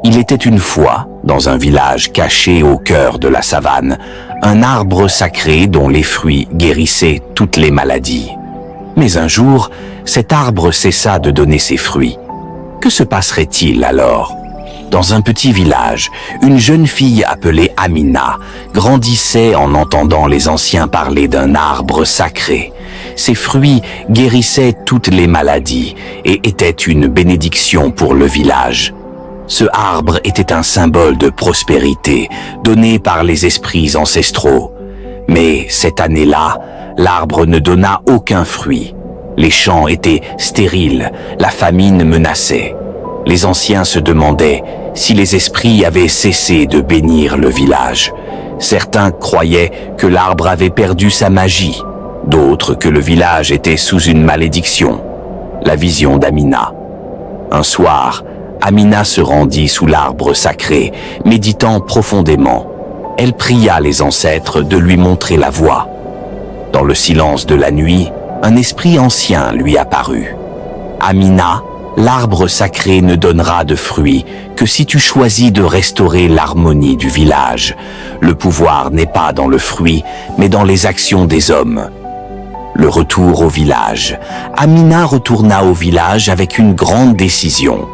Il était une fois, dans un village caché au cœur de la savane, un arbre sacré dont les fruits guérissaient toutes les maladies. Mais un jour, cet arbre cessa de donner ses fruits. Que se passerait-il alors? Dans un petit village, une jeune fille appelée Amina grandissait en entendant les anciens parler d'un arbre sacré. Ses fruits guérissaient toutes les maladies et étaient une bénédiction pour le village. Ce arbre était un symbole de prospérité donné par les esprits ancestraux. Mais cette année-là, l'arbre ne donna aucun fruit. Les champs étaient stériles, la famine menaçait. Les anciens se demandaient si les esprits avaient cessé de bénir le village. Certains croyaient que l'arbre avait perdu sa magie, d'autres que le village était sous une malédiction. La vision d'Amina. Un soir, Amina se rendit sous l'arbre sacré, méditant profondément. Elle pria les ancêtres de lui montrer la voie. Dans le silence de la nuit, un esprit ancien lui apparut. Amina, l'arbre sacré ne donnera de fruits que si tu choisis de restaurer l'harmonie du village. Le pouvoir n'est pas dans le fruit, mais dans les actions des hommes. Le retour au village. Amina retourna au village avec une grande décision.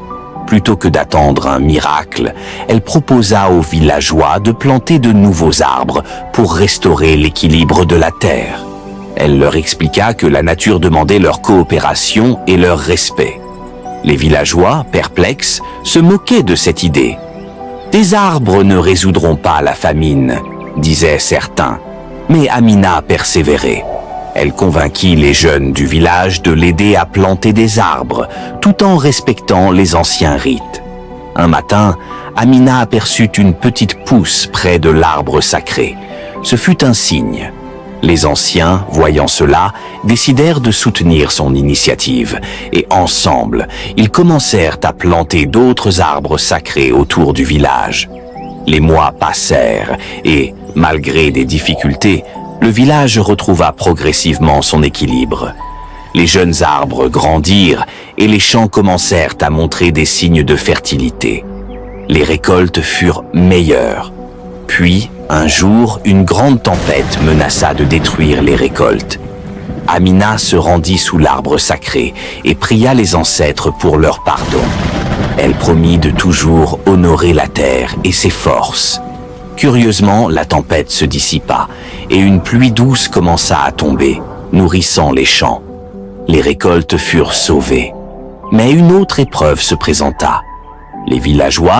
Plutôt que d'attendre un miracle, elle proposa aux villageois de planter de nouveaux arbres pour restaurer l'équilibre de la terre. Elle leur expliqua que la nature demandait leur coopération et leur respect. Les villageois, perplexes, se moquaient de cette idée. « Des arbres ne résoudront pas la famine », disaient certains. Mais Amina persévérait. Elle convainquit les jeunes du village de l'aider à planter des arbres, tout en respectant les anciens rites. Un matin, Amina aperçut une petite pousse près de l'arbre sacré. Ce fut un signe. Les anciens, voyant cela, décidèrent de soutenir son initiative, et ensemble, ils commencèrent à planter d'autres arbres sacrés autour du village. Les mois passèrent, et, malgré des difficultés, le village retrouva progressivement son équilibre. Les jeunes arbres grandirent et les champs commencèrent à montrer des signes de fertilité. Les récoltes furent meilleures. Puis, un jour, une grande tempête menaça de détruire les récoltes. Amina se rendit sous l'arbre sacré et pria les ancêtres pour leur pardon. Elle promit de toujours honorer la terre et ses forces. Curieusement, la tempête se dissipa et une pluie douce commença à tomber, nourrissant les champs. Les récoltes furent sauvées. Mais une autre épreuve se présenta. Les villageois